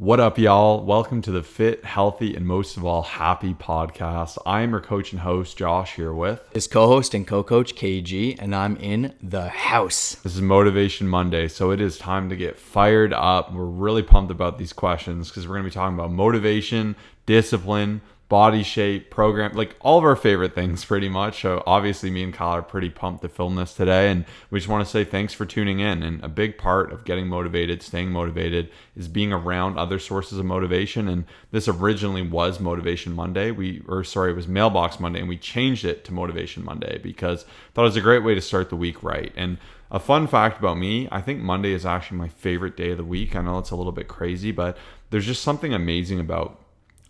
What up, y'all? Welcome to the Fit, Healthy, and most of all, Happy podcast. I am your coach and host, Josh, here with his co-host and co-coach, KG, and I'm in the house. This is Motivation Monday, so it is time to get fired up. We're really pumped about these questions because we're going to be talking about motivation, discipline, body shape, program, like all of our favorite things pretty much. So obviously me and Kyle are pretty pumped to film this today, and we just want to say thanks for tuning in. And a big part of getting motivated, staying motivated, is being around other sources of motivation. And this originally was Motivation Monday. It was Mailbox Monday, and we changed it to Motivation Monday because I thought it was a great way to start the week right. And a fun fact about me, I think Monday is actually my favorite day of the week. I know it's a little bit crazy, but there's just something amazing about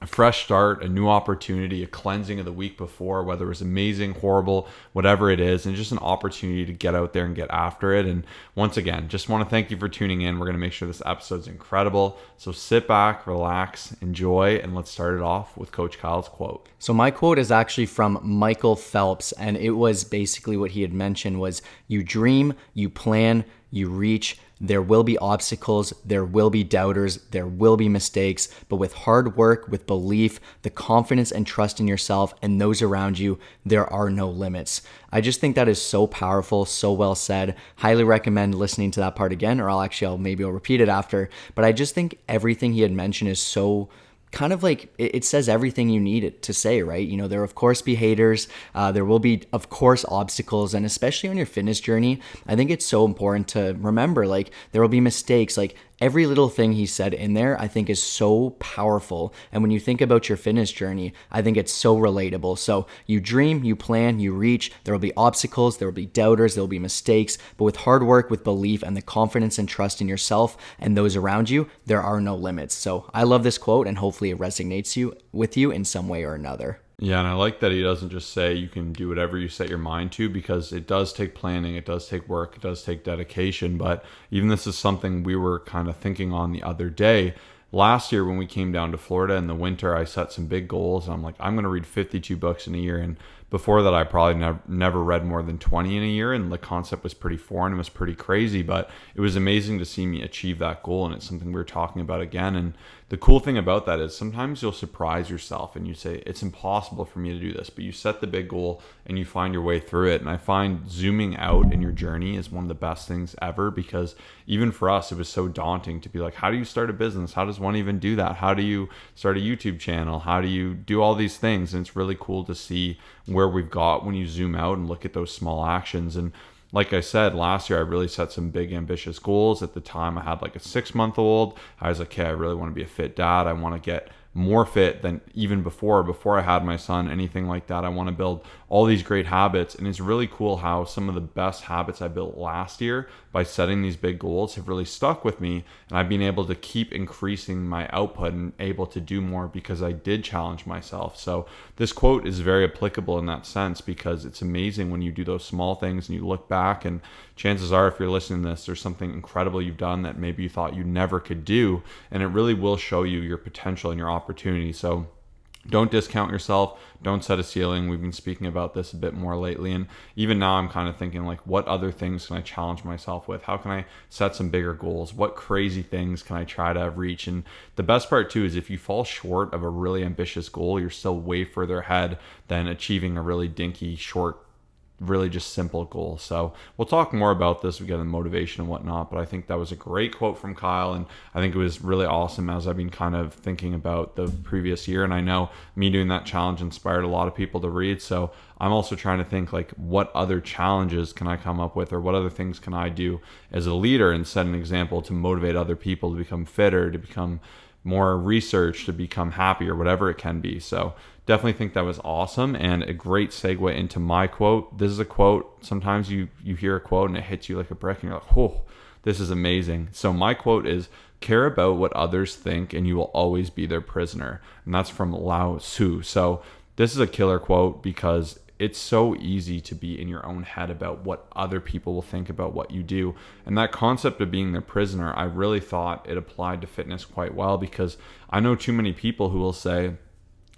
a fresh start, a new opportunity, a cleansing of the week before, whether it was amazing, horrible, whatever it is, and just an opportunity to get out there and get after it. And once again, just want to thank you for tuning in. We're going to make sure this episode's incredible. So sit back, relax, enjoy, and let's start it off with Coach Kyle's quote. So my quote is actually from Michael Phelps, and it was basically what he had mentioned was, you dream, you plan, you reach. There will be obstacles, there will be doubters, there will be mistakes, but with hard work, with belief, the confidence and trust in yourself and those around you, there are no limits. I just think that is so powerful, so well said. Highly recommend listening to that part again, or I'll repeat it after. But I just think everything he had mentioned is so kind of like it says everything you need it to say, right? You know, there will of course be haters, there will be of course obstacles, and especially on your fitness journey, I think it's so important to remember, like, there will be mistakes. Like, every little thing he said in there, I think, is so powerful. And when you think about your fitness journey, I think it's so relatable. So you dream, you plan, you reach. There will be obstacles, there will be doubters, there will be mistakes. But with hard work, with belief, and the confidence and trust in yourself and those around you, there are no limits. So I love this quote, and hopefully it resonates with you in some way or another. Yeah, and I like that he doesn't just say you can do whatever you set your mind to, because it does take planning, it does take work, it does take dedication. But even this is something we were kind of thinking on the other day. Last year when we came down to Florida in the winter, I set some big goals. And I'm like, I'm going to read 52 books in a year. And before that, I probably never read more than 20 in a year. And the concept was pretty foreign. It was pretty crazy, but it was amazing to see me achieve that goal. And it's something we were talking about again. And the cool thing about that is sometimes you'll surprise yourself and you say, it's impossible for me to do this, but you set the big goal and you find your way through it. And I find zooming out in your journey is one of the best things ever, because even for us, it was so daunting to be like, how do you start a business? How does one even do that? How do you start a YouTube channel? How do you do all these things? And it's really cool to see where we've got when you zoom out and look at those small actions. And like I said, last year I really set some big ambitious goals. At the time I had like a 6-month-old. I was like, okay, I really want to be a fit dad. I want to get more fit than even before I had my son, anything like that. I want to build all these great habits. And it's really cool how some of the best habits I built last year by setting these big goals have really stuck with me. And I've been able to keep increasing my output and able to do more because I did challenge myself. So this quote is very applicable in that sense, because it's amazing when you do those small things and you look back, and chances are, if you're listening to this, there's something incredible you've done that maybe you thought you never could do. And it really will show you your potential and your opportunity. So don't discount yourself. Don't set a ceiling. We've been speaking about this a bit more lately. And even now I'm kind of thinking, like, what other things can I challenge myself with? How can I set some bigger goals? What crazy things can I try to reach? And the best part too is if you fall short of a really ambitious goal, you're still way further ahead than achieving a really dinky, short, really just simple goal. So we'll talk more about this. We get the motivation and whatnot, but I think that was a great quote from Kyle, and I think it was really awesome as I've been kind of thinking about the previous year. And I know me doing that challenge inspired a lot of people to read, so I'm also trying to think, like, what other challenges can I come up with, or what other things can I do as a leader and set an example to motivate other people to become fitter, to become more research, to become happy, or whatever it can be. So definitely think that was awesome, and a great segue into my quote. This is a quote. Sometimes you hear a quote and it hits you like a brick and you're like, oh, this is amazing. So my quote is, care about what others think and you will always be their prisoner. And that's from Lao Tzu. So this is a killer quote because it's so easy to be in your own head about what other people will think about what you do. And that concept of being their prisoner, I really thought it applied to fitness quite well, because I know too many people who will say,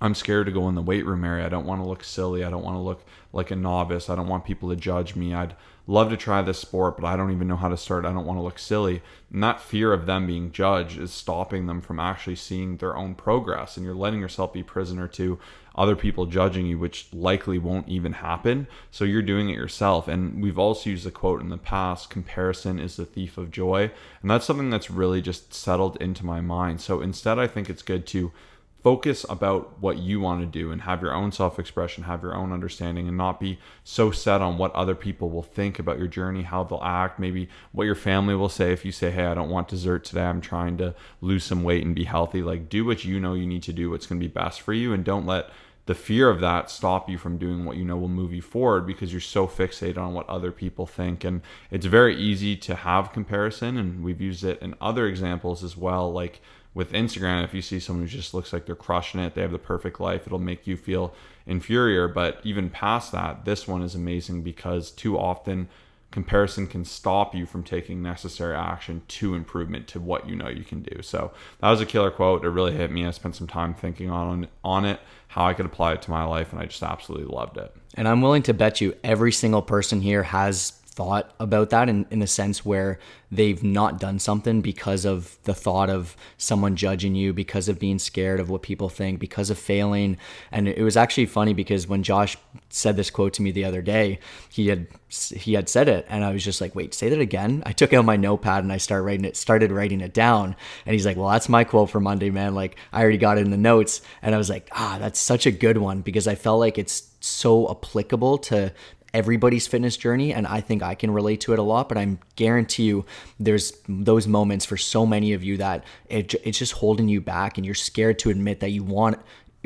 I'm scared to go in the weight room area. I don't want to look silly. I don't want to look like a novice. I don't want people to judge me. I'd love to try this sport, but I don't even know how to start. I don't want to look silly. And that fear of them being judged is stopping them from actually seeing their own progress. And you're letting yourself be prisoner to other people judging you, which likely won't even happen. So you're doing it yourself. And we've also used the quote in the past, comparison is the thief of joy. And that's something that's really just settled into my mind. So instead, I think it's good to focus about what you want to do and have your own self-expression, have your own understanding, and not be so set on what other people will think about your journey, how they'll act, maybe what your family will say if you say, hey, I don't want dessert today, I'm trying to lose some weight and be healthy. Like, do what you know you need to do, what's going to be best for you, and don't let the fear of that stop you from doing what you know will move you forward, because you're so fixated on what other people think. And it's very easy to have comparison, and we've used it in other examples as well, like with Instagram. If you see someone who just looks like they're crushing it, they have the perfect life, it'll make you feel inferior. But even past that, this one is amazing, because too often comparison can stop you from taking necessary action to improvement to what you know you can do. So that was a killer quote. It really hit me. I spent some time thinking on it, how I could apply it to my life, and I just absolutely loved it. And I'm willing to bet you every single person here has thought about that in a sense where they've not done something because of the thought of someone judging you, because of being scared of what people think, because of failing. And it was actually funny because when Josh said this quote to me the other day, he had said it, and I was just like, wait, say that again? I took out my notepad and I started writing it down. And he's like, well, that's my quote for Monday, man. Like, I already got it in the notes. And I was like, that's such a good one, because I felt like it's so applicable to everybody's fitness journey, and I think I can relate to it a lot. But I guarantee you there's those moments for so many of you that it's just holding you back, and you're scared to admit that you want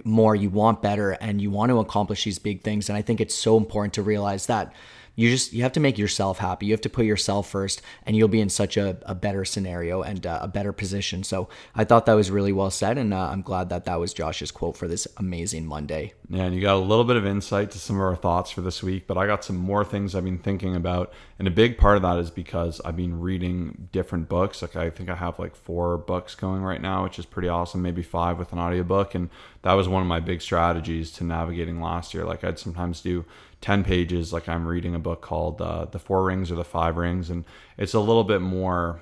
more, you want better, and you want to accomplish these big things. And I think it's so important to realize that you have to make yourself happy. You have to put yourself first, and you'll be in such a better scenario and a better position. So I thought that was really well said, and I'm glad that was Josh's quote for this amazing Monday. Yeah, and you got a little bit of insight to some of our thoughts for this week, but I got some more things I've been thinking about. And a big part of that is because I've been reading different books. Like, I think I have like 4 books going right now, which is pretty awesome, maybe 5 with an audiobook. And that was one of my big strategies to navigating last year. Like, I'd sometimes do 10 pages. Like, I'm reading a book called The 4 Rings or The 5 Rings. And it's a little bit more,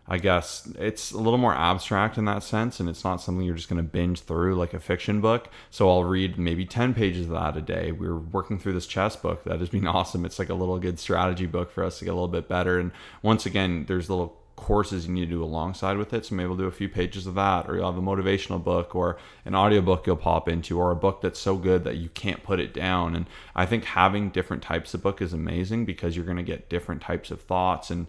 I guess, it's a little more abstract in that sense, and it's not something you're just going to binge through like a fiction book. So I'll read maybe 10 pages of that a day. We're working through this chess book that has been awesome. It's like a little good strategy book for us to get a little bit better. And once again, there's little courses you need to do alongside with it. So maybe we'll do a few pages of that, or you'll have a motivational book or an audiobook you'll pop into, or a book that's so good that you can't put it down. And I think having different types of book is amazing, because you're going to get different types of thoughts and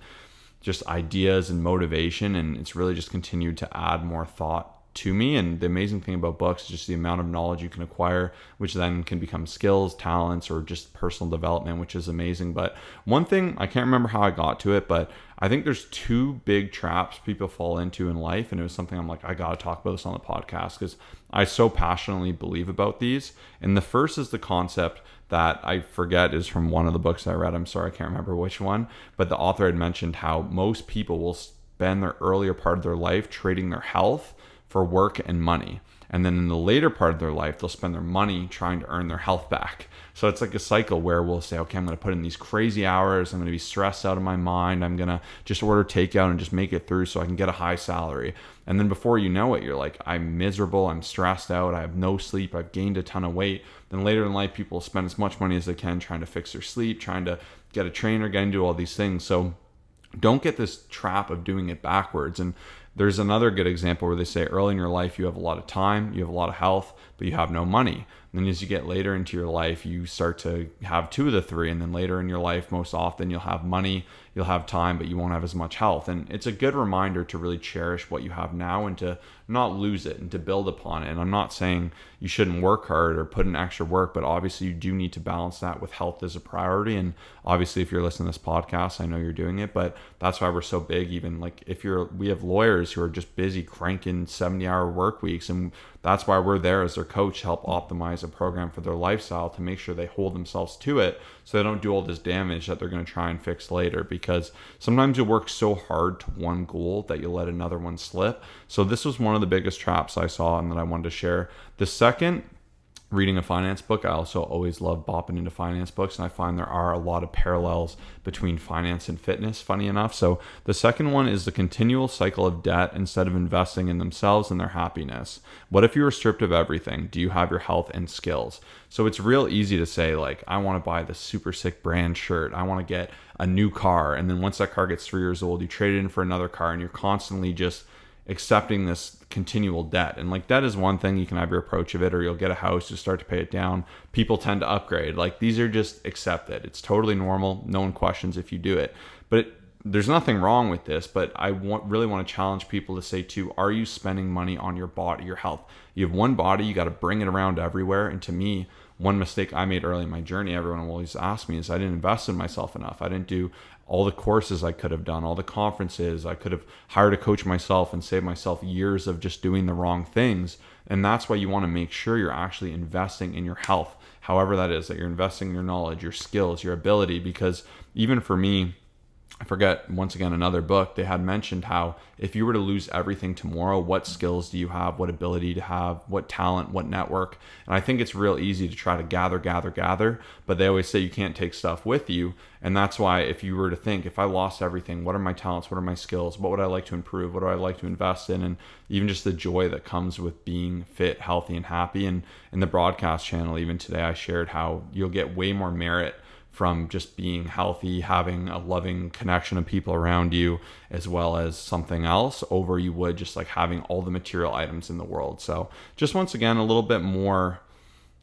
just ideas and motivation, and it's really just continued to add more thought to me. And the amazing thing about books is just the amount of knowledge you can acquire, which then can become skills, talents, or just personal development, which is amazing. But one thing, I can't remember how I got to it, but I think there's 2 big traps people fall into in life, and it was something I'm like, I gotta talk about this on the podcast because I so passionately believe about these. And the first is the concept that I forget is from one of the books I read. I'm sorry, I can't remember which one, but the author had mentioned how most people will spend their earlier part of their life trading their health for work and money. And then in the later part of their life, they'll spend their money trying to earn their health back. So it's like a cycle where we'll say, okay, I'm going to put in these crazy hours. I'm going to be stressed out of my mind. I'm going to just order takeout and just make it through so I can get a high salary. And then before you know it, you're like, I'm miserable. I'm stressed out. I have no sleep. I've gained a ton of weight. Then later in life, people spend as much money as they can trying to fix their sleep, trying to get a trainer, getting to do all these things. So don't get this trap of doing it backwards. And there's another good example where they say early in your life, you have a lot of time, you have a lot of health, but you have no money. And then as you get later into your life, you start to have 2 of the 3. And then later in your life, most often you'll have money, you'll have time, but you won't have as much health. And it's a good reminder to really cherish what you have now and to not lose it and to build upon it. And I'm not saying you shouldn't work hard or put in extra work, but obviously you do need to balance that with health as a priority. And obviously if you're listening to this podcast, I know you're doing it, but that's why we're so big. Even like we have lawyers who are just busy cranking 70-hour work weeks, and that's why we're there as their coach to help optimize a program for their lifestyle to make sure they hold themselves to it so they don't do all this damage that they're going to try and fix later. Because because sometimes you work so hard to one goal that you let another one slip. So this was one of the biggest traps I saw and that I wanted to share. The second, reading a finance book. I also always love bopping into finance books, and I find there are a lot of parallels between finance and fitness, funny enough. So the second one is the continual cycle of debt instead of investing in themselves and their happiness. What if you were stripped of everything? Do you have your health and skills? So it's real easy to say, like, I want to buy this super sick brand shirt. I want to get a new car. And then once that car gets 3 years old, you trade it in for another car, and you're constantly just accepting this continual debt. And like, debt is one thing, you can have your approach of it, or you'll get a house, you start to pay it down. People tend to upgrade. Like, these are just accepted. It's totally normal. No one questions if you do it. But there's nothing wrong with this, but I really want to challenge people to say too, are you spending money on your body, your health? You have one body, you got to bring it around everywhere. And to me, one mistake I made early in my journey, everyone will always ask me, is I didn't invest in myself enough. I didn't do all the courses I could have done, all the conferences. I could have hired a coach myself and saved myself years of just doing the wrong things. And that's why you want to make sure you're actually investing in your health, however that is, that you're investing in your knowledge, your skills, your ability. Because even for me, I forget, once again, another book, they had mentioned how if you were to lose everything tomorrow, what skills do you have, what ability to have, what talent, what network? And I think it's real easy to try to gather, but they always say you can't take stuff with you. And that's why if you were to think, if I lost everything, what are my talents? What are my skills? What would I like to improve? What do I like to invest in? And even just the joy that comes with being fit, healthy, and happy. And in the broadcast channel, even today, I shared how you'll get way more merit from just being healthy, having a loving connection of people around you, as well as something else, over you would just like having all the material items in the world. So just once again, a little bit more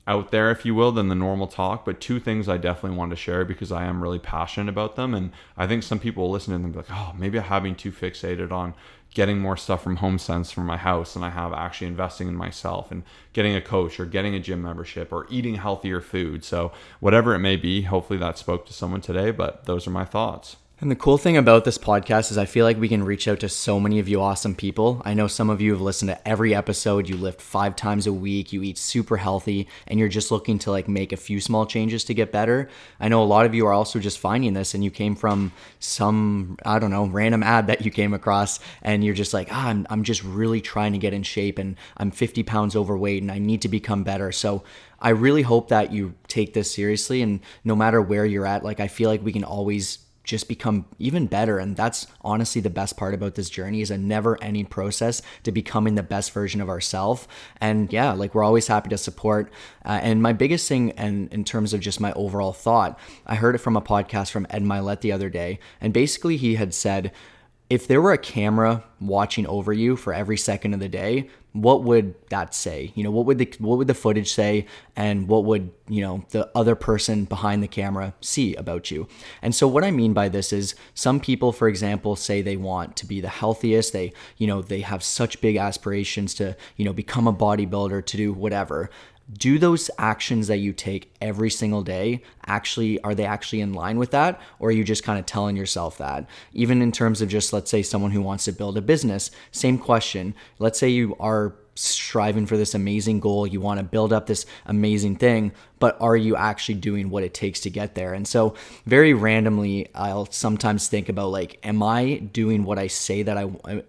out there, if you will, than the normal talk, but two things I definitely wanted to share because I am really passionate about them. And I think some people will listen to them and be like, oh, maybe I'm having too fixated on getting more stuff from HomeSense from my house than I have actually investing in myself and getting a coach or getting a gym membership or eating healthier food. So whatever it may be, hopefully that spoke to someone today, but those are my thoughts. And the cool thing about this podcast is I feel like we can reach out to so many of you awesome people. I know some of you have listened to every episode. You lift 5 times a week, you eat super healthy, and you're just looking to like make a few small changes to get better. I know a lot of you are also just finding this and you came from some, I don't know, random ad that you came across and you're just like, I'm just really trying to get in shape and I'm 50 pounds overweight and I need to become better. So I really hope that you take this seriously, and no matter where you're at, like I feel like we can always just become even better. And that's honestly the best part about this journey, is a never ending process to becoming the best version of ourselves. And yeah, like we're always happy to support. And my biggest thing, and in terms of just my overall thought, I heard it from a podcast from Ed Milet the other day. And basically he had said, if there were a camera watching over you for every second of the day, what would that say? You know, what would the footage say, and what would, you know, the other person behind the camera see about you? And so what I mean by this is some people, for example, say they want to be the healthiest. They have such big aspirations to, you know, become a bodybuilder, to do whatever. Do those actions that you take every single day are they actually in line with that? Or are you just kind of telling yourself that? Even in terms of just, let's say someone who wants to build a business, same question. Let's say you are striving for this amazing goal, you want to build up this amazing thing, but are you actually doing what it takes to get there? And so very randomly, I'll sometimes think about like, am I doing what I say that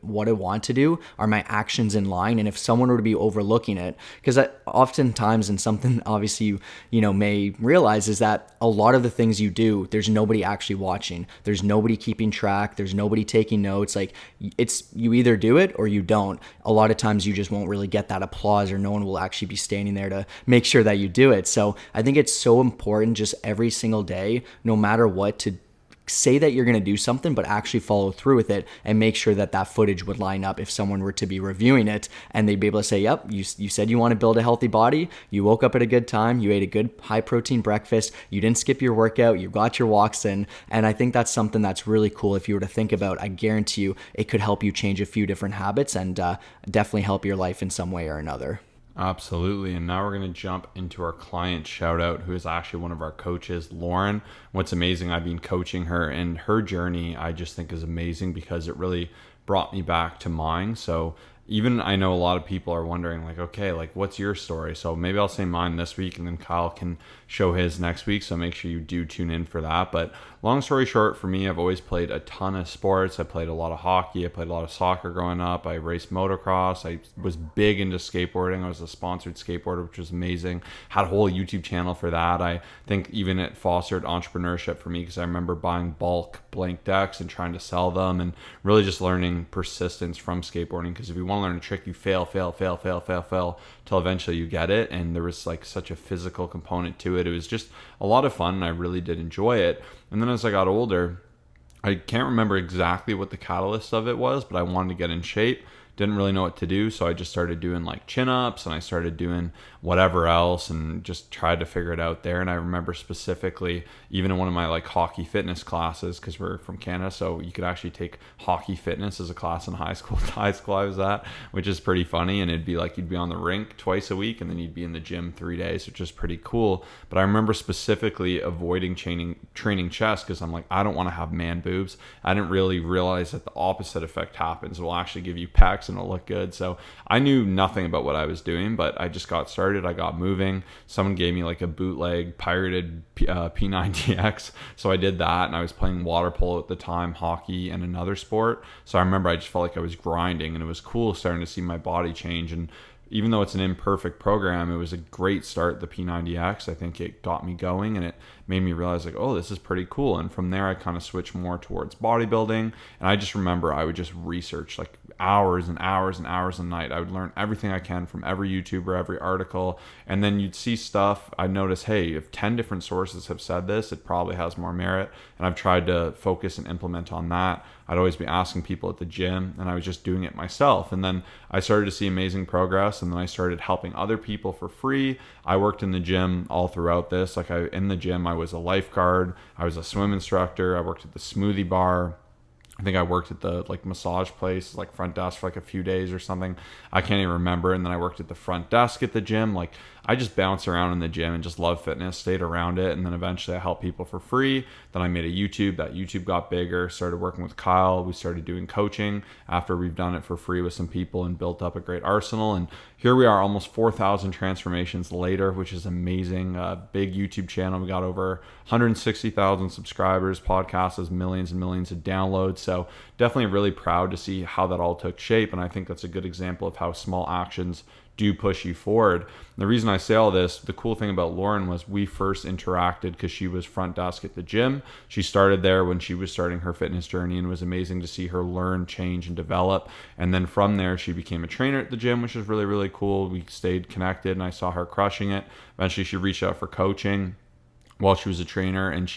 what I want to do? Are my actions in line? And if someone were to be overlooking it, because oftentimes, and something obviously you know may realize, is that a lot of the things you do, there's nobody actually watching. There's nobody keeping track. There's nobody taking notes. Like, it's, you either do it or you don't. A lot of times you just won't really get that applause, or no one will actually be standing there to make sure that you do it. So I think it's so important just every single day, no matter what, to say that you're going to do something, but actually follow through with it and make sure that that footage would line up if someone were to be reviewing it, and they'd be able to say, yep, you said you want to build a healthy body. You woke up at a good time. You ate a good high protein breakfast. You didn't skip your workout. You got your walks in. And I think that's something that's really cool. If you were to think about, I guarantee you it could help you change a few different habits and definitely help your life in some way or another. Absolutely. And now we're going to jump into our client shout out, who is actually one of our coaches, Lauren. What's amazing, I've been coaching her, and her journey I just think is amazing because it really brought me back to mine. So even I know a lot of people are wondering, like, okay, like, what's your story? So maybe I'll say mine this week, and then Kyle can show his next week. So make sure you do tune in for that. But long story short, for me, I've always played a ton of sports. I played a lot of hockey. I played a lot of soccer growing up. I raced motocross. I was big into skateboarding. I was a sponsored skateboarder, which was amazing. Had a whole YouTube channel for that. I think even it fostered entrepreneurship for me, because I remember buying bulk blank decks and trying to sell them, and really just learning persistence from skateboarding. Because if you want to learn a trick, you fail till eventually you get it. And there was like such a physical component to it. It was just a lot of fun, and I really did enjoy it. And then as I got older, I can't remember exactly what the catalyst of it was, but I wanted to get in shape. Didn't really know what to do, so I just started doing like chin-ups, and I started doing whatever else, and just tried to figure it out there. And I remember specifically, even in one of my like hockey fitness classes, because we're from Canada, so you could actually take hockey fitness as a class in high school. High school I was at, which is pretty funny. And it'd be like you'd be on the rink twice a week, and then you'd be in the gym 3 days, which is pretty cool. But I remember specifically avoiding training chest, because I'm like, I don't want to have man boobs. I didn't really realize that the opposite effect happens. It will actually give you pecs, and it'll look good. So I knew nothing about what I was doing, but I just got started. I got moving. Someone gave me like a bootleg pirated P90X. So I did that, and I was playing water polo at the time, hockey, and another sport. So I remember I just felt like I was grinding, and it was cool starting to see my body change. And even though it's an imperfect program, it was a great start, the P90X. I think it got me going, and it made me realize like, oh, this is pretty cool. And from there, I kind of switched more towards bodybuilding. And I just remember I would just research like hours and hours and hours a night. I would learn everything I can from every YouTuber, every article. And then you'd see stuff. I'd notice, hey, if 10 different sources have said this, it probably has more merit. And I've tried to focus and implement on that. I'd always be asking people at the gym, and I was just doing it myself. And then I started to see amazing progress, and then I started helping other people for free. I worked in the gym all throughout this. In the gym, I was a lifeguard, I was a swim instructor, I worked at the smoothie bar. I think I worked at the like massage place, like front desk for like a few days or something. I can't even remember. And then I worked at the front desk at the gym. Like I just bounced around in the gym and just loved fitness, stayed around it. And then eventually I helped people for free. Then I made a YouTube. That YouTube got bigger, started working with Kyle. We started doing coaching after we've done it for free with some people and built up a great arsenal. And here we are almost 4,000 transformations later, which is amazing. Big YouTube channel. We got over 160,000 subscribers. Podcast has millions and millions of downloads. So definitely really proud to see how that all took shape. And I think that's a good example of how small actions do push you forward. The reason I say all this, the cool thing about Lauren was we first interacted because she was front desk at the gym. She started there when she was starting her fitness journey, and it was amazing to see her learn, change, and develop. And then from there, she became a trainer at the gym, which is really, really cool. We stayed connected, and I saw her crushing it. Eventually, she reached out for coaching while she was a trainer. And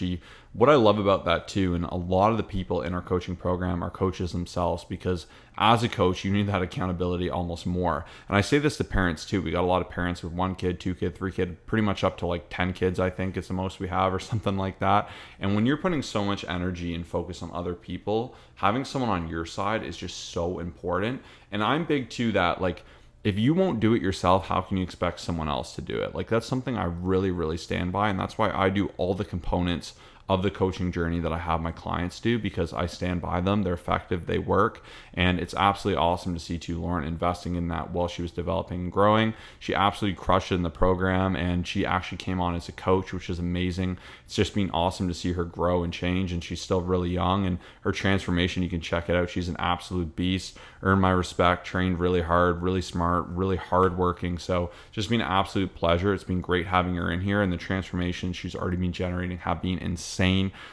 what I love about that too, and a lot of the people in our coaching program are coaches themselves, because as a coach, you need that accountability almost more. And I say this to parents too. We got a lot of parents with 1 kid, 2 kid, 3 kid, pretty much up to like 10 kids, I think it's the most we have, or something like that. And when you're putting so much energy and focus on other people, having someone on your side is just so important. And I'm big too that like, if you won't do it yourself, how can you expect someone else to do it? Like that's something I really, really stand by. And that's why I do all the components of the coaching journey that I have my clients do, because I stand by them. They're effective, they work. And it's absolutely awesome to see too Lauren investing in that while she was developing and growing. She absolutely crushed it in the program, and she actually came on as a coach, which is amazing. It's just been awesome to see her grow and change, and she's still really young, and her transformation, you can check it out. She's an absolute beast, earned my respect, trained really hard, really smart, really hardworking. So just been an absolute pleasure. It's been great having her in here, and the transformations she's already been generating have been insane.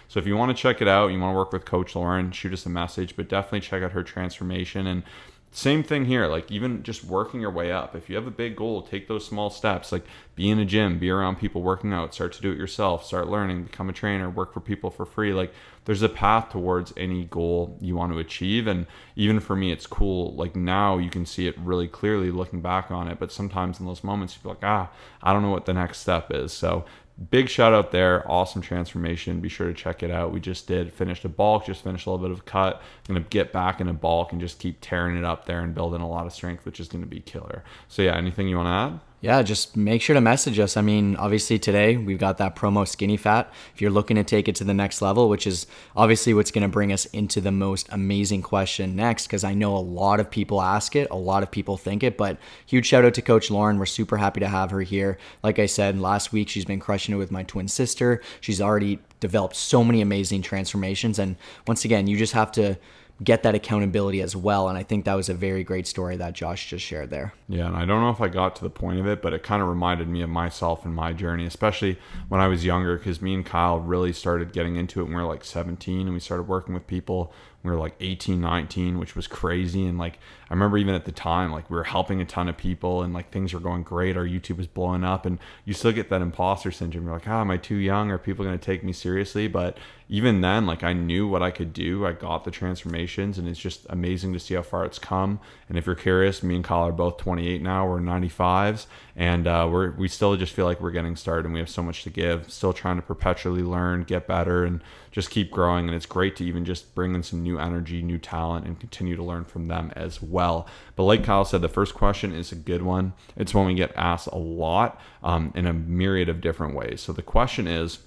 So if you want to check it out, you want to work with Coach Lauren, shoot us a message, but definitely check out her transformation. And same thing here, like even just working your way up. If you have a big goal, take those small steps, like be in a gym, be around people working out, start to do it yourself, start learning, become a trainer, work for people for free. Like there's a path towards any goal you want to achieve. And even for me, it's cool. Like now you can see it really clearly looking back on it, but sometimes in those moments you're like, I don't know what the next step is. So big shout out there. Awesome transformation. Be sure to check it out. We just finished a bulk, just finished a little bit of cut. I'm going to get back in a bulk and just keep tearing it up there and building a lot of strength, which is going to be killer. So yeah, anything you want to add? Yeah, just make sure to message us. I mean, obviously today we've got that promo Skinny Fat. If you're looking to take it to the next level, which is obviously what's going to bring us into the most amazing question next, because I know a lot of people ask it, a lot of people think it, but huge shout out to Coach Lauren. We're super happy to have her here. Like I said, last week she's been crushing it with my twin sister. She's already developed so many amazing transformations. And once again, you just have to get that accountability as well. And I think that was a very great story that Josh just shared there. Yeah, and I don't know if I got to the point of it, but it kind of reminded me of myself and my journey, especially when I was younger, because me and Kyle really started getting into it when we were like 17, and we started working with people when we were like 18, 19, which was crazy. And like, I remember even at the time, like we were helping a ton of people and like things were going great. Our YouTube was blowing up, and you still get that imposter syndrome. You're like, am I too young? Are people going to take me seriously? But even then, like I knew what I could do. I got the transformations, and it's just amazing to see how far it's come. And if you're curious, me and Kyle are both 28 now. We're 95s, and we still just feel like we're getting started, and we have so much to give. Still trying to perpetually learn, get better, and just keep growing. And it's great to even just bring in some new energy, new talent, and continue to learn from them as well. But like Kyle said, the first question is a good one. It's one we get asked a lot in a myriad of different ways. So the question is,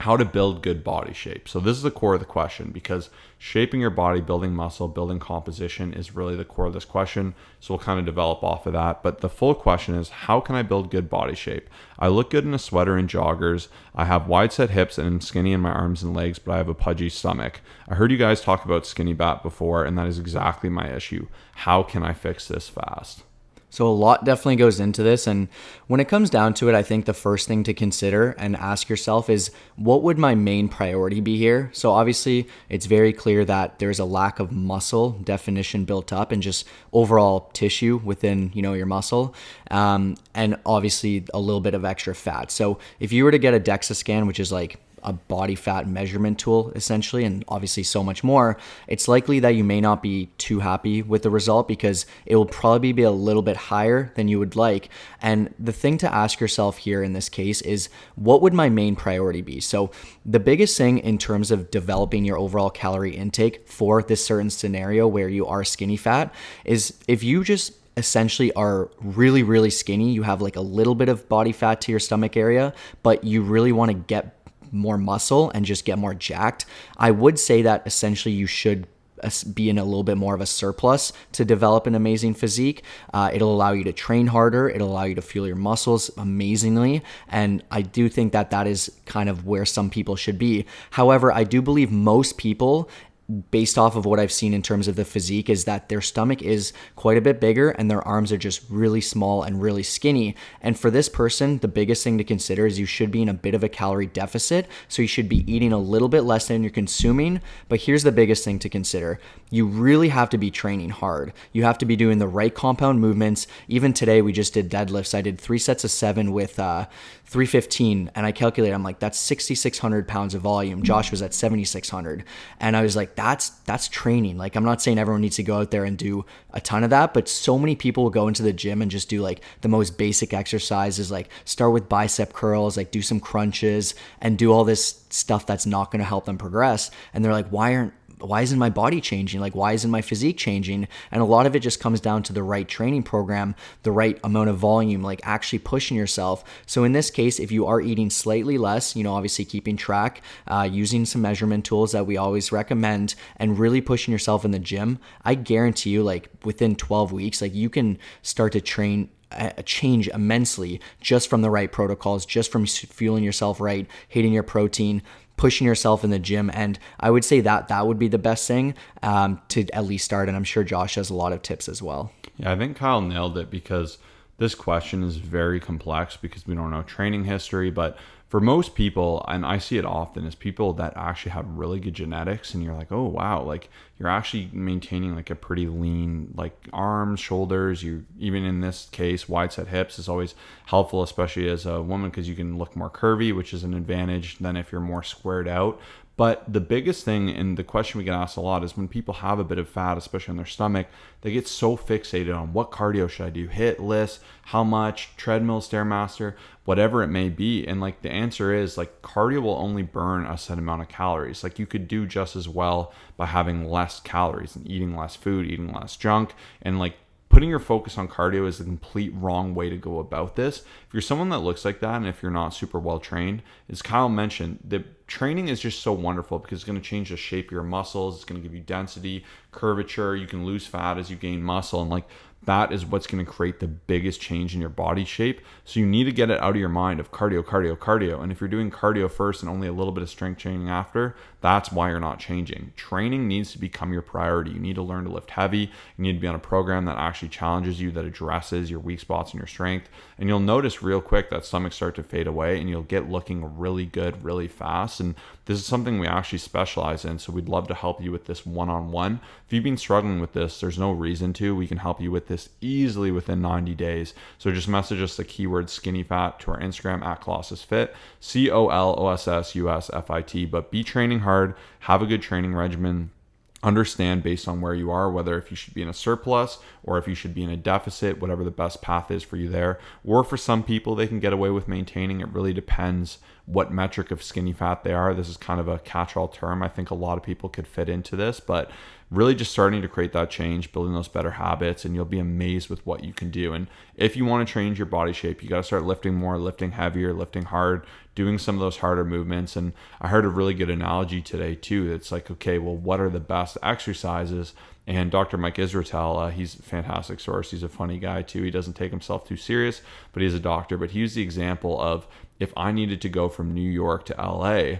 how to build good body shape. So this is the core of the question, because shaping your body, building muscle, building composition is really the core of this question. So we'll kind of develop off of that. But the full question is, how can I build good body shape? I look good in a sweater and joggers. I have wide set hips and skinny in my arms and legs, but I have a pudgy stomach. I heard you guys talk about skinny bat before, and that is exactly my issue. How can I fix this fast? So a lot definitely goes into this. And when it comes down to it, I think the first thing to consider and ask yourself is, what would my main priority be here? So obviously it's very clear that there's a lack of muscle definition built up and just overall tissue within, your muscle. And obviously a little bit of extra fat. So if you were to get a DEXA scan, which is like a body fat measurement tool essentially, and obviously so much more, it's likely that you may not be too happy with the result because it will probably be a little bit higher than you would like. And the thing to ask yourself here in this case is, what would my main priority be? So the biggest thing in terms of developing your overall calorie intake for this certain scenario where you are skinny fat is, if you just essentially are really, really skinny, you have like a little bit of body fat to your stomach area, but you really want to get more muscle and just get more jacked, I would say that essentially you should be in a little bit more of a surplus to develop an amazing physique. It'll allow you to train harder. It'll allow you to fuel your muscles amazingly. And I do think that that is kind of where some people should be. However, I do believe most people, based off of what I've seen in terms of the physique, is that their stomach is quite a bit bigger and their arms are just really small and really skinny. And for this person, the biggest thing to consider is you should be in a bit of a calorie deficit. So you should be eating a little bit less than you're consuming. But here's the biggest thing to consider. You really have to be training hard. You have to be doing the right compound movements. Even today, we just did deadlifts. I did 3 sets of 7 with 315, and I calculated, I'm like, that's 6,600 pounds of volume. Josh was at 7,600. And I was like, that's training. Like, I'm not saying everyone needs to go out there and do a ton of that, but so many people will go into the gym and just do like the most basic exercises, like start with bicep curls, like do some crunches and do all this stuff that's not going to help them progress. And they're like, why isn't my body changing? Like, why isn't my physique changing? And a lot of it just comes down to the right training program, the right amount of volume, like actually pushing yourself. So in this case, if you are eating slightly less, obviously keeping track, using some measurement tools that we always recommend, and really pushing yourself in the gym, I guarantee you, like within 12 weeks, like you can start to change immensely just from the right protocols, just from fueling yourself right, hitting your protein, pushing yourself in the gym. And I would say that would be the best thing to at least start. And I'm sure Josh has a lot of tips as well. Yeah, I think Kyle nailed it, because this question is very complex because we don't know training history. But for most people, and I see it often, is people that actually have really good genetics, and you're like, oh wow, like you're actually maintaining like a pretty lean, like arms, shoulders. You, even in this case, wide set hips is always helpful, especially as a woman, because you can look more curvy, which is an advantage than if you're more squared out. But the biggest thing, and the question we get asked a lot, is when people have a bit of fat, especially on their stomach, they get so fixated on what cardio should I do, hit, list, how much, treadmill, Stairmaster, whatever it may be. And like the answer is, like, cardio will only burn a set amount of calories. Like, you could do just as well by having less calories and eating less food, eating less junk, and like putting your focus on cardio is the complete wrong way to go about this. If you're someone that looks like that, and if you're not super well trained, as Kyle mentioned, the training is just so wonderful because it's going to change the shape of your muscles. It's going to give you density, curvature. You can lose fat as you gain muscle, and like that is what's going to create the biggest change in your body shape. So you need to get it out of your mind of cardio, cardio, cardio. And if you're doing cardio first and only a little bit of strength training after, that's why you're not changing. Training needs to become your priority. You need to learn to lift heavy. You need to be on a program that actually challenges you, that addresses your weak spots and your strength. And you'll notice real quick that stomach start to fade away and you'll get looking really good really fast. And this is something we actually specialize in. So we'd love to help you with this one-on-one. If you've been struggling with this, there's no reason to. We can help you with this easily within 90 days. So just message us the keyword skinny fat to our Instagram at Colossus Fit, COLOSSUSFIT. But be training hard, have a good training regimen. Understand based on where you are, whether if you should be in a surplus or if you should be in a deficit, whatever the best path is for you there. Or for some people, they can get away with maintaining. It really depends what metric of skinny fat they are. This is kind of a catch-all term. I think a lot of people could fit into this, but really just starting to create that change, building those better habits, and you'll be amazed with what you can do. And if you want to change your body shape, you got to start lifting more, lifting heavier, lifting hard, doing some of those harder movements. And I heard a really good analogy today too. It's like, okay, well, what are the best exercises? And Dr. Mike Israetel, he's a fantastic source. He's a funny guy too. He doesn't take himself too serious, but he's a doctor. But he used the example of if I needed to go from New York to LA,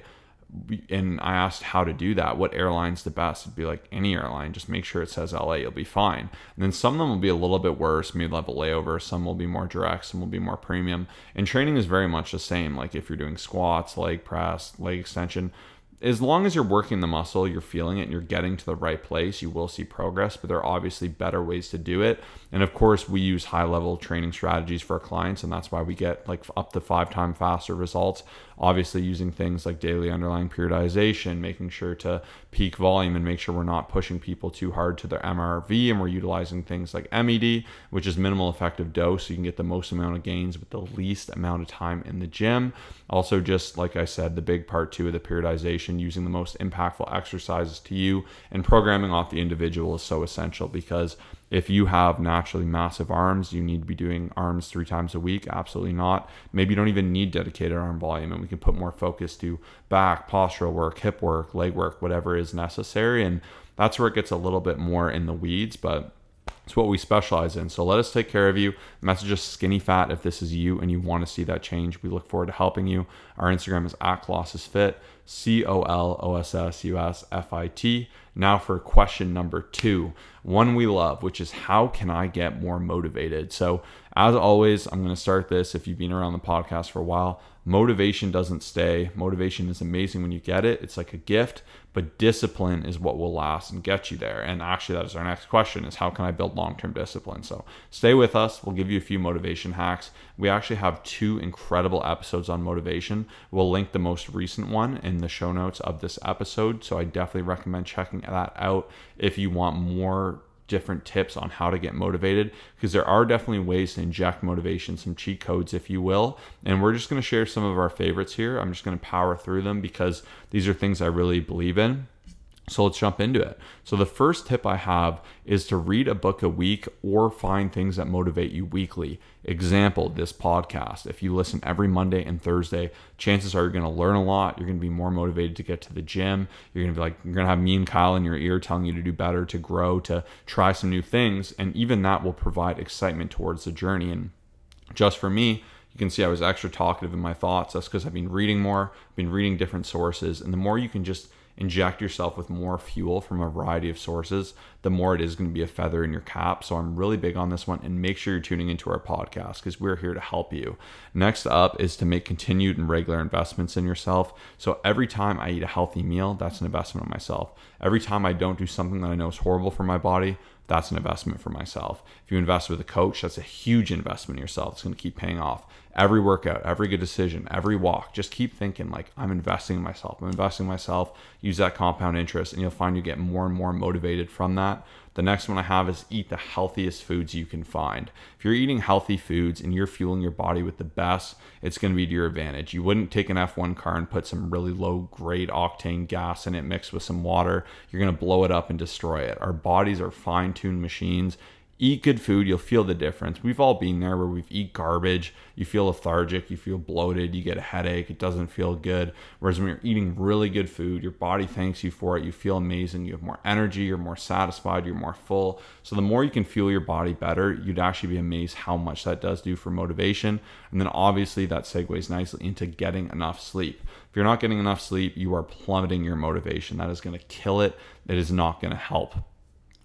and I asked how to do that, what airline's the best? It'd be like any airline, just make sure it says LA, you'll be fine. And then some of them will be a little bit worse, maybe they'll have a layover, some will be more direct, some will be more premium. And training is very much the same. Like if you're doing squats, leg press, leg extension, as long as you're working the muscle, you're feeling it, and you're getting to the right place, you will see progress, but there are obviously better ways to do it. And of course, we use high-level training strategies for our clients, and that's why we get like up to 5 times faster results. Obviously, using things like daily underlying periodization, making sure to peak volume and make sure we're not pushing people too hard to their MRV, and we're utilizing things like MED, which is minimal effective dose, so you can get the most amount of gains with the least amount of time in the gym. Also, just like I said, the big part too of the periodization, using the most impactful exercises to you, and programming off the individual is so essential, because if you have naturally massive arms, you need to be doing arms 3 times a week? Absolutely not. Maybe you don't even need dedicated arm volume, and we can put more focus to back, postural work, hip work, leg work, whatever is necessary. And that's where it gets a little bit more in the weeds, but it's what we specialize in. So let us take care of you. Message us skinny fat if this is you and you want to see that change. We look forward to helping you. Our Instagram is at Colossus Fit, COLOSSUSFIT. Now for question number 2, one we love, which is how can I get more motivated? So as always, I'm going to start this. If you've been around the podcast for a while, motivation doesn't stay. Motivation is amazing when you get it. It's like a gift, but discipline is what will last and get you there. And actually, that is our next question, is how can I build long-term discipline? So stay with us. We'll give you a few motivation hacks. We actually have 2 incredible episodes on motivation. We'll link the most recent one in the show notes of this episode. So I definitely recommend checking that out if you want more different tips on how to get motivated, because there are definitely ways to inject motivation, some cheat codes, if you will. And we're just going to share some of our favorites here. I'm just going to power through them because these are things I really believe in. So let's jump into it. So the first tip I have is to read a book a week or find things that motivate you weekly. Example, this podcast. If you listen every Monday and Thursday, chances are you're going to learn a lot. You're going to be more motivated to get to the gym. You're going to have me and Kyle in your ear telling you to do better, to grow, to try some new things. And even that will provide excitement towards the journey. And just for me, you can see I was extra talkative in my thoughts. That's because I've been reading more, I've been reading different sources. And the more you can just inject yourself with more fuel from a variety of sources, the more it is going to be a feather in your cap. So I'm really big on this one, and make sure you're tuning into our podcast because we're here to help you. Next up is to make continued and regular investments in yourself. So every time I eat a healthy meal, that's an investment in myself. Every time I don't do something that I know is horrible for my body, that's an investment for myself. If you invest with a coach, that's a huge investment in yourself. It's going to keep paying off. Every workout, every good decision, every walk, just keep thinking like, I'm investing in myself. I'm investing in myself. Use that compound interest, and you'll find you get more and more motivated from that. The next one I have is eat the healthiest foods you can find. If you're eating healthy foods and you're fueling your body with the best, it's going to be to your advantage. You wouldn't take an F1 car and put some really low grade octane gas in it mixed with some water. You're going to blow it up and destroy it. Our bodies are fine-tuned machines. eat good food, you'll feel the difference. We've all been there where we've eat garbage, you feel lethargic, you feel bloated, you get a headache, it doesn't feel good. Whereas when you're eating really good food, your body thanks you for it, you feel amazing, you have more energy, you're more satisfied, you're more full. So the more you can fuel your body better, you'd actually be amazed how much that does do for motivation. And then obviously that segues nicely into getting enough sleep. If you're not getting enough sleep, you are plummeting your motivation. That is going to kill it. It is not going to help.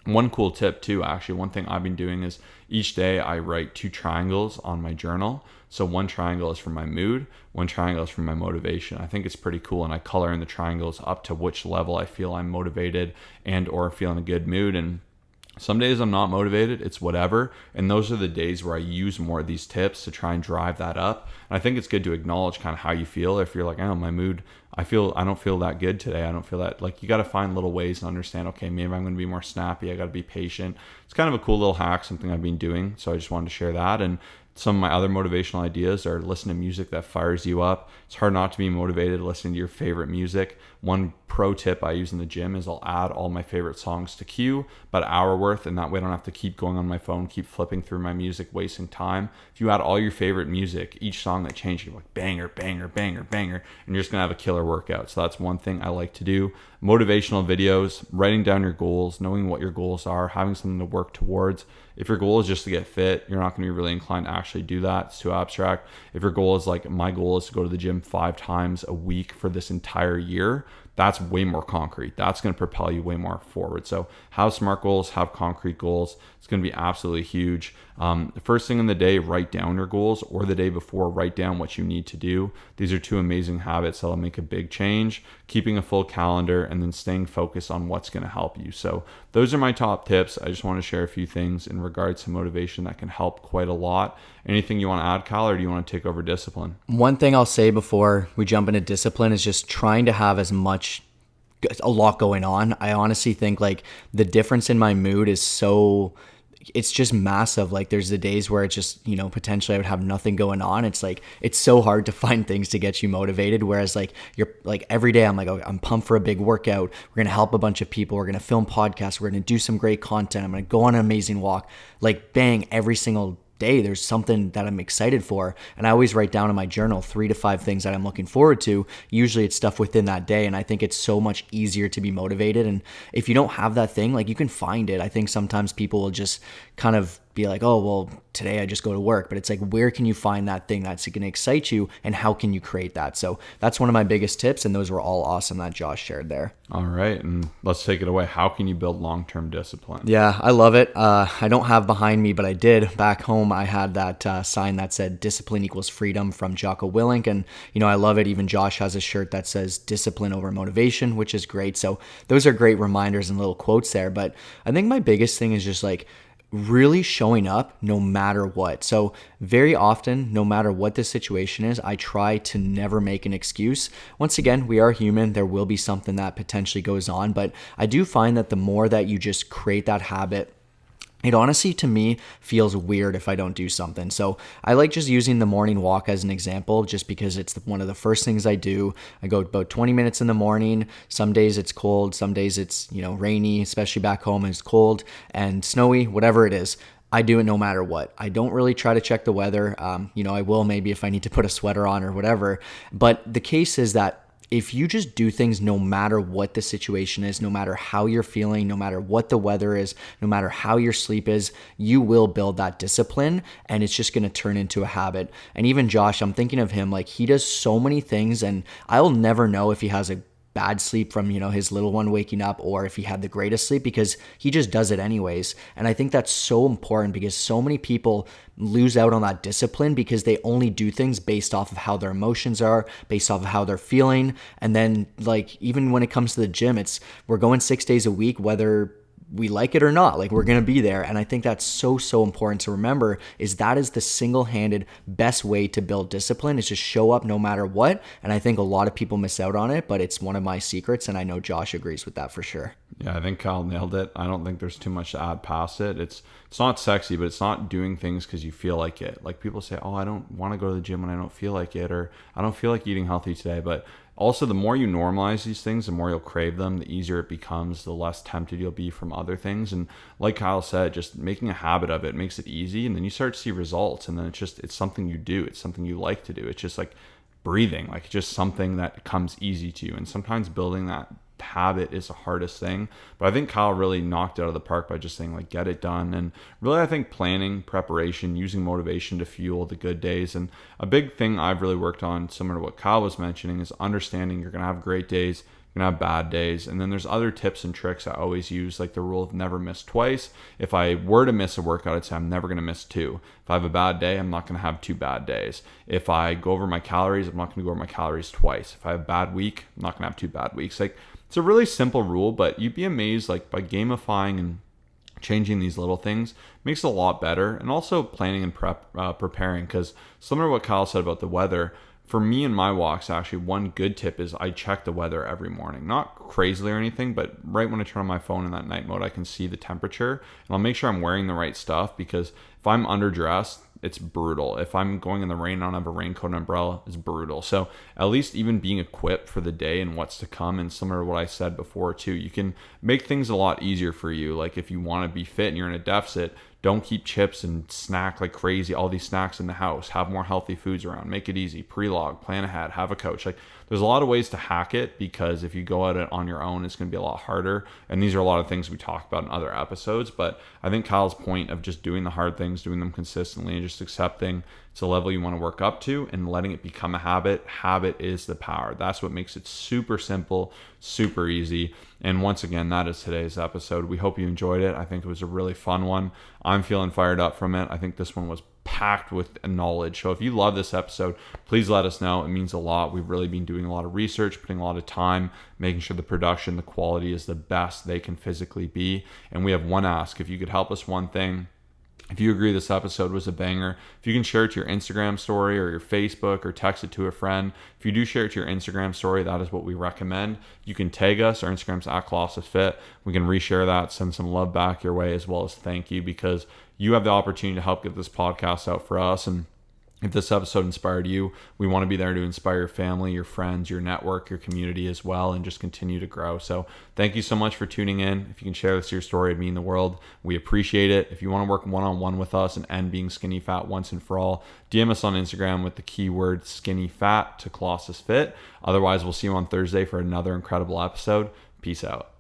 One cool tip too, actually, one thing I've been doing is each day I write 2 triangles on my journal. So one triangle is for my mood, one triangle is for my motivation. I think it's pretty cool, and I color in the triangles up to which level I feel I'm motivated and or feeling a good mood. And some days I'm not motivated, it's whatever. And those are the days where I use more of these tips to try and drive that up. And I think it's good to acknowledge kind of how you feel. If you're like, oh, my mood, I don't feel that good today. I don't feel that, like, you got to find little ways to understand, okay, maybe I'm going to be more snappy. I got to be patient. It's kind of a cool little hack, something I've been doing. So I just wanted to share that. And some of my other motivational ideas are listen to music that fires you up. It's hard not to be motivated listening to your favorite music. One pro tip I use in the gym is I'll add all my favorite songs to queue, about an hour worth, and that way I don't have to keep going on my phone, keep flipping through my music, wasting time. If you add all your favorite music, each song that changes, you're like banger, banger, banger, banger, and you're just gonna have a killer workout. So that's one thing I like to do. Motivational videos, writing down your goals, knowing what your goals are, having something to work towards. If your goal is just to get fit, you're not going to be really inclined to actually do that. It's too abstract. If your goal is like, my goal is to go to the gym 5 times a week for this entire year, that's way more concrete. That's going to propel you way more forward. So have SMART goals, have concrete goals. It's going to be absolutely huge. The first thing in the day, write down your goals, or the day before, write down what you need to do. These are 2 amazing habits that'll make a big change. Keeping a full calendar and then staying focused on what's going to help you. So those are my top tips. I just want to share a few things in regards to motivation that can help quite a lot. Anything you want to add, Kyle, or do you want to take over discipline? One thing I'll say before we jump into discipline is just trying to have a lot going on. I honestly think like the difference in my mood is it's just massive. Like there's the days where it's just, potentially I would have nothing going on. It's like, it's so hard to find things to get you motivated. Whereas like you're like every day I'm like, oh, I'm pumped for a big workout. We're going to help a bunch of people. We're going to film podcasts. We're going to do some great content. I'm going to go on an amazing walk. Like bang, every single day there's something that I'm excited for, and I always write down in my journal 3 to 5 things that I'm looking forward to. Usually it's stuff within that day, and I think it's so much easier to be motivated. And if you don't have that thing, like you can find it. I think sometimes people will just kind of be like, oh, well, today I just go to work. But it's like, where can you find that thing that's going to excite you, and how can you create that? So that's one of my biggest tips, and those were all awesome that Josh shared there. All right, and let's take it away. How can you build long-term discipline? Yeah, I love it. I don't have behind me, but I did. Back home, I had that sign that said discipline equals freedom from Jocko Willink. And, I love it. Even Josh has a shirt that says discipline over motivation, which is great. So those are great reminders and little quotes there. But I think my biggest thing is just like really showing up no matter what. So very often, no matter what the situation is, I try to never make an excuse. Once again, we are human. There will be something that potentially goes on, but I do find that the more that you just create that habit, it honestly, to me, feels weird if I don't do something. So I like just using the morning walk as an example, just because it's one of the first things I do. I go about 20 minutes in the morning. Some days it's cold. Some days it's, rainy, especially back home. It's cold and snowy, whatever it is. I do it no matter what. I don't really try to check the weather. I will maybe if I need to put a sweater on or whatever. But the case is that if you just do things no matter what the situation is, no matter how you're feeling, no matter what the weather is, no matter how your sleep is, you will build that discipline, and it's just going to turn into a habit. And even Josh, I'm thinking of him, like he does so many things, and I'll never know if he has a bad sleep from, his little one waking up, or if he had the greatest sleep, because he just does it anyways. And I think that's so important, because so many people lose out on that discipline because they only do things based off of how their emotions are, based off of how they're feeling. And then like, even when it comes to the gym, we're going 6 days a week, whether we like it or not, like we're going to be there. And I think that's so important to remember, is that is the single-handed best way to build discipline, is just show up no matter what. And I think a lot of people miss out on it, but it's one of my secrets. And I know Josh agrees with that for sure. Yeah, I think Kyle nailed it. I don't think there's too much to add past it. It's it's not sexy, but it's not doing things because you feel like it. Like people say, oh, I don't want to go to the gym when I don't feel like it, or I don't feel like eating healthy today. But also, the more you normalize these things, the more you'll crave them, the easier it becomes, the less tempted you'll be from other things. And like Kyle said, just making a habit of it makes it easy, and then you start to see results, and then it's something you do. It's something you like to do. It's just like breathing, like just something that comes easy to you. And sometimes building that habit is the hardest thing, but I think Kyle really knocked it out of the park by just saying, like, get it done. And really, I think planning, preparation, using motivation to fuel the good days. And a big thing I've really worked on, similar to what Kyle was mentioning, is understanding you're going to have great days, you're going to have bad days. And then there's other tips and tricks I always use, like the rule of never miss twice. If I were to miss a workout, I'd say I'm never going to miss two. If I have a bad day, I'm not going to have two bad days. If I go over my calories, I'm not going to go over my calories twice. If I have a bad week, I'm not going to have two bad weeks. Like, it's a really simple rule, but you'd be amazed, like, by gamifying and changing these little things makes it a lot better. And also planning and preparing, because similar to what Kyle said about the weather, for me in my walks, actually, one good tip is I check the weather every morning. Not crazily or anything, but right when I turn on my phone in that night mode, I can see the temperature, and I'll make sure I'm wearing the right stuff, because if I'm underdressed, it's brutal. If I'm going in the rain and I don't have a raincoat and umbrella, it's brutal. So at least even being equipped for the day and what's to come, and similar to what I said before too, you can make things a lot easier for you. Like if you want to be fit and you're in a deficit, don't keep chips and snack like crazy, all these snacks in the house. Have more healthy foods around. Make it easy. Pre-log, plan ahead, have a coach. Like there's a lot of ways to hack it, because if you go at it on your own, it's going to be a lot harder. And these are a lot of things we talk about in other episodes. But I think Kyle's point of just doing the hard things, doing them consistently, and just accepting it's a level you want to work up to and letting it become a habit. Habit is the power. That's what makes it super simple, super easy. And once again, that is today's episode. We hope you enjoyed it. I think it was a really fun one. I'm feeling fired up from it. I think this one was packed with knowledge. So if you love this episode, please let us know. It means a lot. We've really been doing a lot of research, putting a lot of time, making sure the production, the quality is the best they can physically be. And we have one ask. If you could help us one thing, if you agree this episode was a banger, if you can share it to your Instagram story or your Facebook, or text it to a friend. If you do share it to your Instagram story, that is what we recommend. You can tag us. Our Instagram's @ColossusFit. We can reshare that, send some love back your way, as well as thank you, because you have the opportunity to help get this podcast out for us. And if this episode inspired you, we want to be there to inspire your family, your friends, your network, your community as well, and just continue to grow. So thank you so much for tuning in. If you can share this your story, it'd mean the world. We appreciate it. If you want to work one-on-one with us and end being skinny fat once and for all, DM us on Instagram with the keyword skinny fat to Colossus Fit. Otherwise, we'll see you on Thursday for another incredible episode. Peace out.